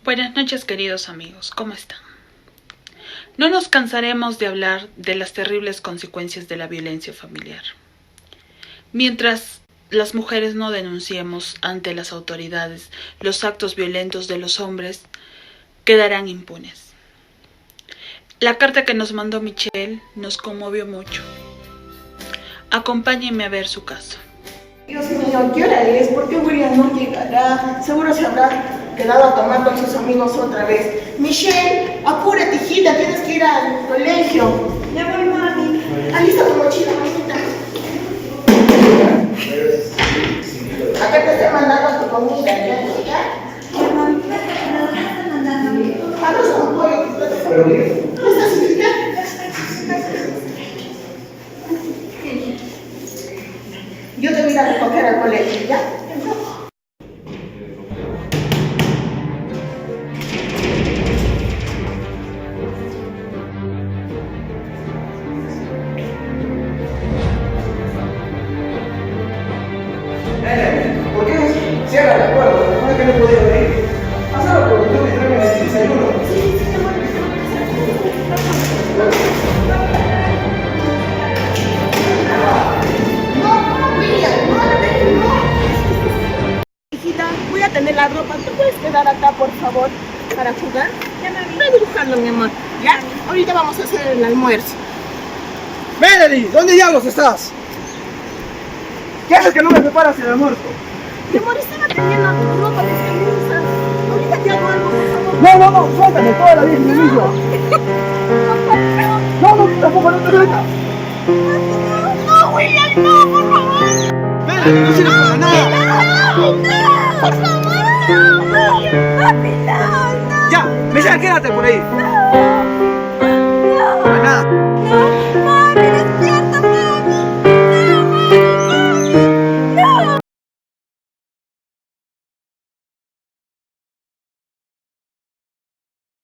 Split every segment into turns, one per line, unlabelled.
Buenas noches, queridos amigos, ¿cómo están? No nos cansaremos de hablar de las terribles consecuencias de la violencia familiar. Mientras las mujeres no denunciemos ante las autoridades los actos violentos de los hombres, quedarán impunes. La carta que nos mandó Michelle nos conmovió mucho. Acompáñenme a ver su caso.
Dios mío, ¿qué hora es? ¿Por qué William no llegará? Seguro se habrá quedado a tomar con sus amigos otra vez. Michelle, apúrate, hijita, tienes que ir al colegio. Ya voy, mami. Alista tu mochila, mamita. Acá te estoy mandando tu comida, ¿ya?
Ya, mami, ¿pero dónde estás mandando?
Arroz con pollo. ¿No estás, hijita? Yo te voy a ir a recoger al colegio, ¿ya?
¿Por qué cierra la puerta? ¿No es que no podía venir? Pasaba por YouTube y tráeme el desayuno.
No, William, no. Hijita, voy a tener la ropa. ¿Tú puedes quedar acá, por favor, para jugar? Ya me voy a dibujarlo, mi amor. ¿Ya? Ahorita vamos a hacer el almuerzo.
Melody, ¿dónde diablos estás? ¿Qué haces que no me preparas el almuerzo?
Mi amor, estaba teniendo tu ropa, tus camisas. Ahorita te hago algo, por favor.
No, suéltame toda la vida en mi mismo. No, tampoco no te metas.
No, William, no, por favor.
Melody, no sirve para nada.
No, por favor, no.
Ya, Michelle, quédate por ahí. Para nada.
Mami, despierta, mami. No.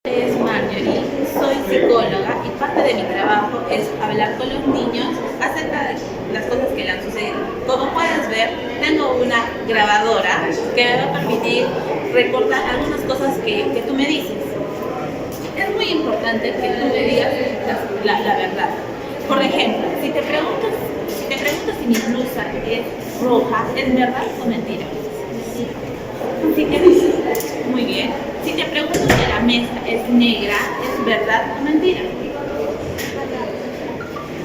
Es Marjorie, soy psicóloga y parte de mi trabajo es hablar con los niños acerca de las cosas que le han sucedido. Como puedes ver, tengo una grabadora que me va a permitir recordar algunas cosas que tú me dices. Es muy importante que tú me digas la verdad. Por ejemplo, si te preguntas si mi blusa es roja, ¿es verdad o mentira? Si te, muy bien. Si te pregunto si la mesa es negra, ¿es verdad o mentira?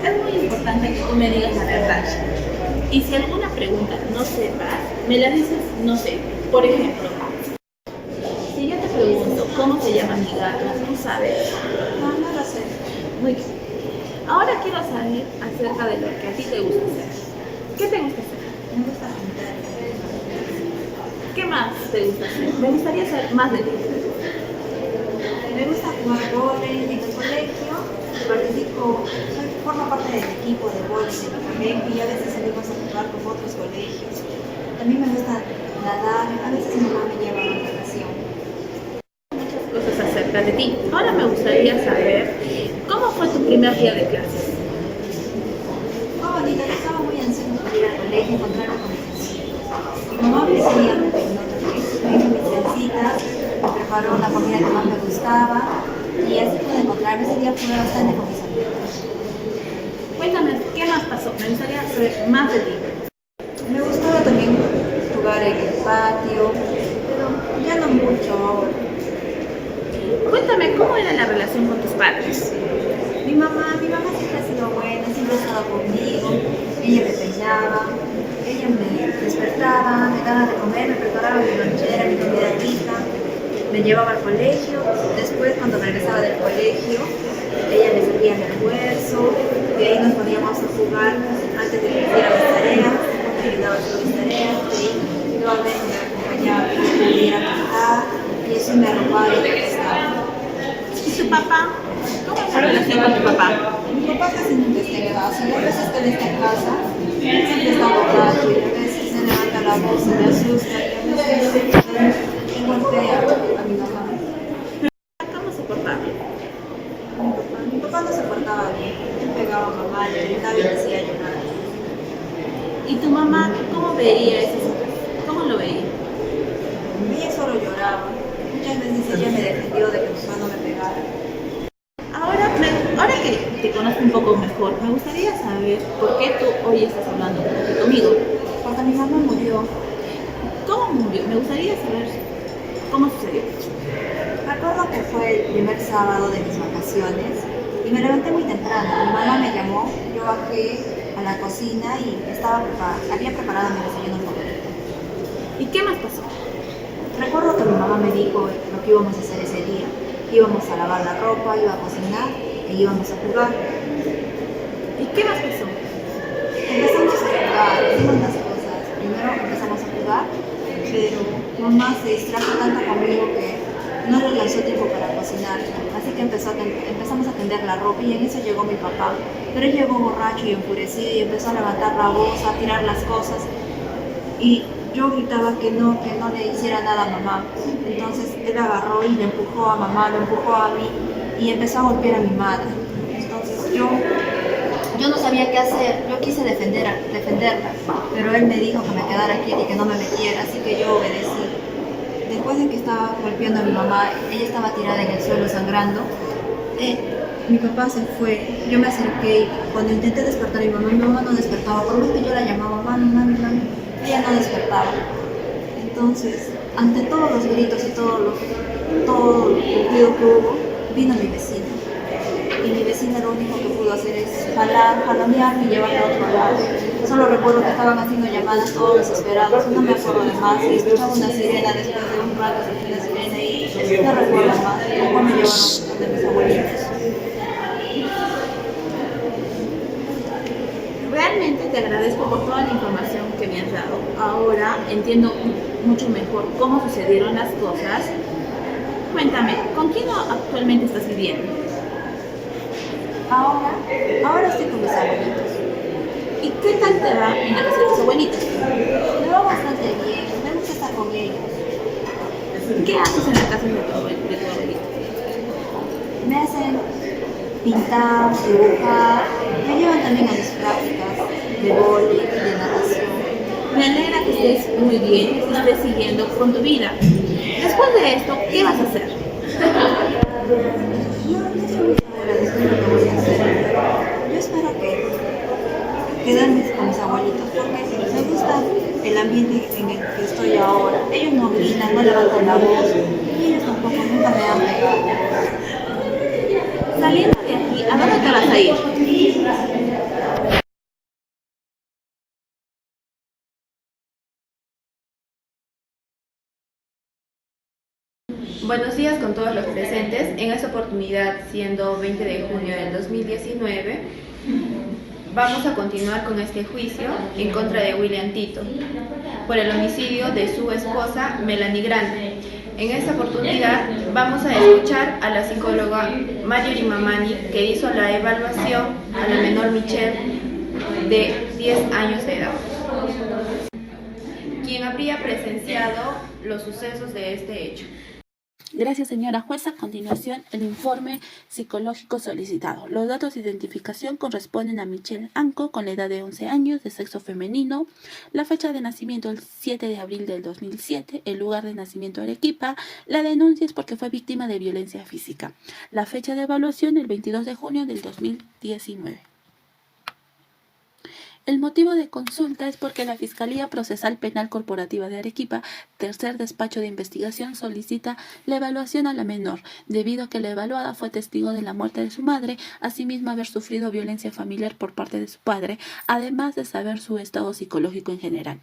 Es muy importante que tú me digas la verdad. Y si alguna pregunta no sepas, me la dices, no sé. Por ejemplo, si yo te pregunto cómo se llama mi gato, ¿tú sabes?
No lo sé.
Muy bien. Ahora quiero saber acerca de lo que a ti te gusta hacer. ¿Qué te gusta hacer?
Me gusta pintar.
¿Qué más te gusta hacer? Me gustaría saber más de ti.
Me gusta jugar vóley en el colegio. Formo parte del equipo de vóley de mi colegio y a veces salimos a jugar con otros colegios. También me gusta nadar. A veces mi mamá me lleva a la natación.
Muchas cosas acerca de ti. Ahora me gustaría saber cómo fue tu primer día de clases.
Fue bonito, yo estaba muy ansiosa por ir al colegio y encontrarme con mis amigos. Mi mamá me decía, me hizo mis trencitas, me preparó la comida que más me gustaba y así pude encontrarme. Ese día jugué bastante con mis amigos.
Cuéntame, ¿qué más pasó? Me gustaría saber más de ti.
Me gustaba también jugar en el patio, pero ya no mucho ahora.
Cuéntame, ¿cómo era la relación con tus padres?
Mi mamá siempre ha sido buena, siempre ha estado conmigo. Ella me peinaba, ella me despertaba, me daba de comer, me preparaba mi lonchera, mi comida rica, me llevaba al colegio. Después, cuando regresaba del colegio, ella me servía el almuerzo, de ahí nos poníamos a jugar antes de que hiciera mis tareas, me ayudaba a hacer mis tareas, de ahí yo a veces me acompañaba para que pudiera cantar y eso me arropaba y me prestaba.
¿Y tu papá? ¿Cómo es la relación con tu papá?
Mi papá casi nunca está en casa, y a veces que él está en casa, siempre está borracho y a veces se levanta la voz y me asusta y a veces golpea a mi mamá.
¿Cómo se portaba?
Mi papá no se portaba bien, él pegaba a mamá, le gritaba y me hacía llorar.
¿Y tu mamá cómo veía eso? ¿Cómo lo veía?
Ella solo lloraba, muchas veces ella
poco mejor, me gustaría saber por qué tú hoy estás hablando conmigo.
Porque mi mamá murió.
¿Cómo murió? Me gustaría saber cómo sucedió.
Recuerdo que fue el primer sábado de mis vacaciones y me levanté muy temprano. Mi mamá me llamó, yo bajé a la cocina y había preparado mi desayuno favorito.
¿Y qué más pasó?
Recuerdo que mi mamá me dijo lo que íbamos a hacer ese día. Íbamos a lavar la ropa, iba a cocinar e íbamos a jugar.
¿Y qué más pasó?
Empezamos a jugar, hicimos las cosas. Primero empezamos a jugar, pero mamá se distrajo tanto conmigo que no le lanzó tiempo para cocinar. Así que empezamos a tender la ropa y en eso llegó mi papá. Pero él llegó borracho y enfurecido y empezó a levantar la voz, a tirar las cosas. Y yo gritaba que no le hiciera nada a mamá. Entonces él agarró y le empujó a mamá, lo empujó a mí y empezó a golpear a mi madre. Entonces yo no sabía qué hacer, yo quise defenderla, pero él me dijo que me quedara quieta y que no me metiera, así que yo obedecí. Después de que estaba golpeando a mi mamá, ella estaba tirada en el suelo sangrando, mi papá se fue, yo me acerqué y cuando intenté despertar a mi mamá no despertaba, por más que yo la llamaba, mami, ella no despertaba. Entonces, ante todos los gritos y todo el ruido que hubo, vino mi vecina. Y mi vecina lo único que pudo hacer es jalonearme y llevarme a otro lado. Solo recuerdo que estaban haciendo llamadas todos desesperados, no me acuerdo de más, y escuchaba una sirena después de un rato, escuché una sirena y no recuerdo más. Después me llevaron donde mis abuelitos.
Realmente te agradezco por toda la información que me has dado. Ahora entiendo mucho mejor cómo sucedieron las cosas. Cuéntame, ¿con quién actualmente estás viviendo?
Ahora estoy con mis abuelitos.
¿Y qué tal te va en la casa de tus abuelitos?
Me va bastante bien, me gusta estar con ellos.
¿Qué haces en la casa de tu abuelito?
Me hacen pintar, dibujar, me llevan también a mis prácticas de vóley y de natación.
Me alegra que estés muy bien, que estés siguiendo con tu vida. Después de esto, ¿qué vas a hacer?
Yo espero quedarme con mis abuelitos porque me gusta el ambiente en el que estoy ahora. Ellos no gritan, no levantan la voz y ellos tampoco nunca me han pegado.
Saliendo de aquí, ¿a dónde te vas a ir?
Buenos días con todos los presentes. En esta oportunidad, siendo 20 de junio del 2019, vamos a continuar con este juicio en contra de William Tito por el homicidio de su esposa Melanie Grande. En esta oportunidad vamos a escuchar a la psicóloga Marjorie Mamani, que hizo la evaluación a la menor Michelle de 10 años de edad, quien habría presenciado los sucesos de este hecho.
Gracias, señora jueza. A continuación, el informe psicológico solicitado. Los datos de identificación corresponden a Michelle Anco, con la edad de 11 años, de sexo femenino. La fecha de nacimiento, el 7 de abril del 2007. El lugar de nacimiento, Arequipa. La denuncia es porque fue víctima de violencia física. La fecha de evaluación, el 22 de junio del 2019. El motivo de consulta es porque la Fiscalía Procesal Penal Corporativa de Arequipa, tercer despacho de investigación, solicita la evaluación a la menor, debido a que la evaluada fue testigo de la muerte de su madre, asimismo haber sufrido violencia familiar por parte de su padre, además de saber su estado psicológico en general.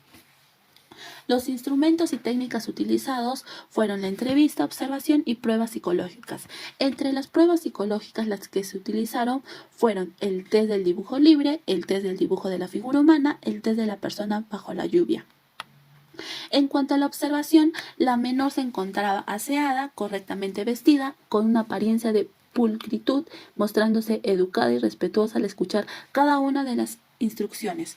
Los instrumentos y técnicas utilizados fueron la entrevista, observación y pruebas psicológicas. Entre las pruebas psicológicas las que se utilizaron fueron el test del dibujo libre, el test del dibujo de la figura humana, el test de la persona bajo la lluvia. En cuanto a la observación, la menor se encontraba aseada, correctamente vestida, con una apariencia de pulcritud, mostrándose educada y respetuosa al escuchar cada una de las instrucciones.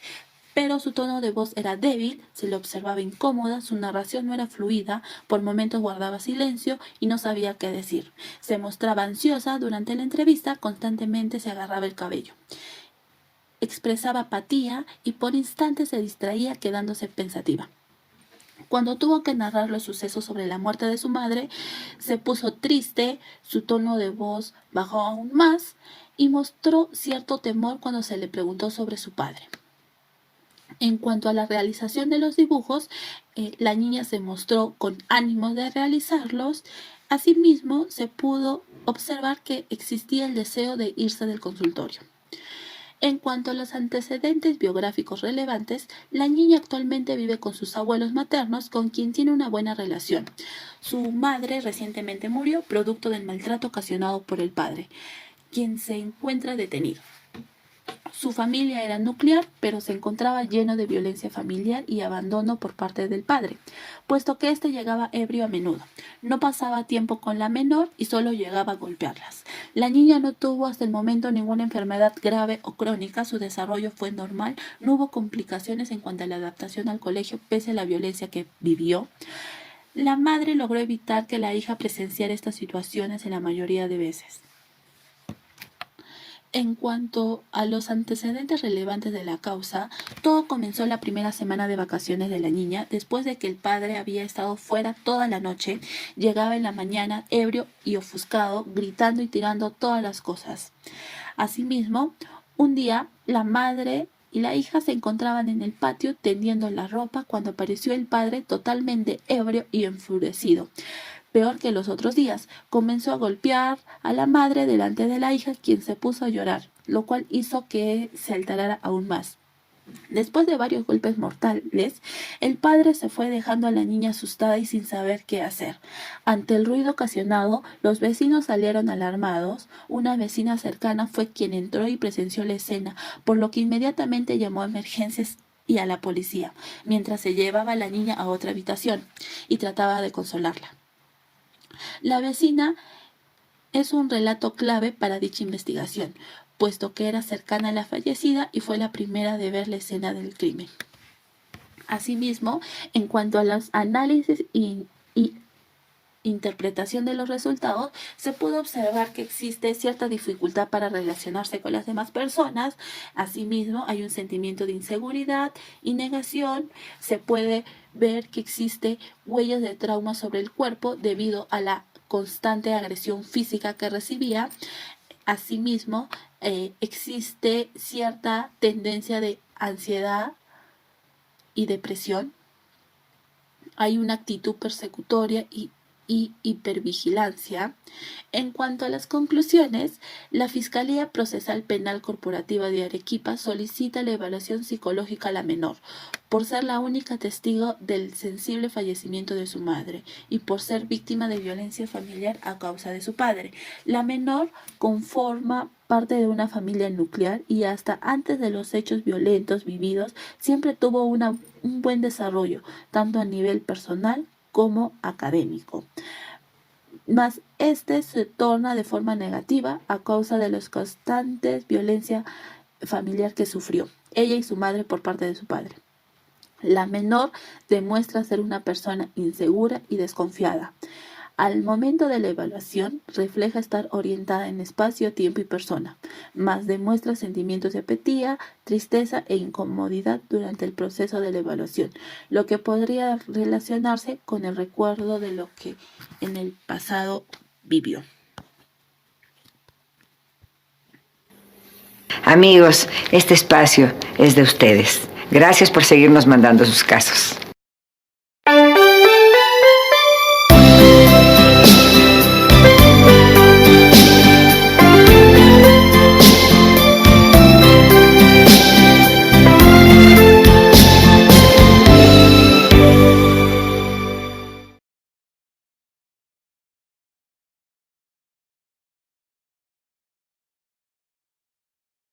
Pero su tono de voz era débil, se le observaba incómoda, su narración no era fluida, por momentos guardaba silencio y no sabía qué decir. Se mostraba ansiosa durante la entrevista, constantemente se agarraba el cabello. Expresaba apatía y por instantes se distraía, quedándose pensativa. Cuando tuvo que narrar los sucesos sobre la muerte de su madre, se puso triste, su tono de voz bajó aún más y mostró cierto temor cuando se le preguntó sobre su padre. En cuanto a la realización de los dibujos, la niña se mostró con ánimo de realizarlos. Asimismo, se pudo observar que existía el deseo de irse del consultorio. En cuanto a los antecedentes biográficos relevantes, la niña actualmente vive con sus abuelos maternos, con quien tiene una buena relación. Su madre recientemente murió producto del maltrato ocasionado por el padre, quien se encuentra detenido. Su familia era nuclear, pero se encontraba lleno de violencia familiar y abandono por parte del padre, puesto que éste llegaba ebrio a menudo. No pasaba tiempo con la menor y solo llegaba a golpearlas. La niña no tuvo hasta el momento ninguna enfermedad grave o crónica, su desarrollo fue normal, no hubo complicaciones en cuanto a la adaptación al colegio pese a la violencia que vivió. La madre logró evitar que la hija presenciara estas situaciones en la mayoría de veces. En cuanto a los antecedentes relevantes de la causa, todo comenzó la primera semana de vacaciones de la niña, después de que el padre había estado fuera toda la noche, llegaba en la mañana ebrio y ofuscado, gritando y tirando todas las cosas. Asimismo, un día la madre y la hija se encontraban en el patio tendiendo la ropa cuando apareció el padre totalmente ebrio y enfurecido. Peor que los otros días, comenzó a golpear a la madre delante de la hija, quien se puso a llorar, lo cual hizo que se alterara aún más. Después de varios golpes mortales, el padre se fue dejando a la niña asustada y sin saber qué hacer. Ante el ruido ocasionado, los vecinos salieron alarmados. Una vecina cercana fue quien entró y presenció la escena, por lo que inmediatamente llamó a emergencias y a la policía, mientras se llevaba a la niña a otra habitación y trataba de consolarla. La vecina es un relato clave para dicha investigación, puesto que era cercana a la fallecida y fue la primera de ver la escena del crimen. Asimismo, en cuanto a los análisis y interpretación de los resultados, se pudo observar que existe cierta dificultad para relacionarse con las demás personas. Asimismo, hay un sentimiento de inseguridad y negación. Se puede ver que existe huellas de trauma sobre el cuerpo debido a la constante agresión física que recibía. Asimismo, existe cierta tendencia de ansiedad y depresión. Hay una actitud persecutoria y hipervigilancia. En cuanto a las conclusiones, la Fiscalía Procesal Penal Corporativa de Arequipa solicita la evaluación psicológica a la menor, por ser la única testigo del sensible fallecimiento de su madre y por ser víctima de violencia familiar a causa de su padre. La menor conforma parte de una familia nuclear y hasta antes de los hechos violentos vividos siempre tuvo un buen desarrollo, tanto a nivel personal como académico. Mas este se torna de forma negativa a causa de las constantes violencia familiar que sufrió ella y su madre por parte de su padre. La menor demuestra ser una persona insegura y desconfiada. Al momento de la evaluación, refleja estar orientada en espacio, tiempo y persona, mas demuestra sentimientos de apatía, tristeza e incomodidad durante el proceso de la evaluación, lo que podría relacionarse con el recuerdo de lo que en el pasado vivió.
Amigos, este espacio es de ustedes. Gracias por seguirnos mandando sus casos.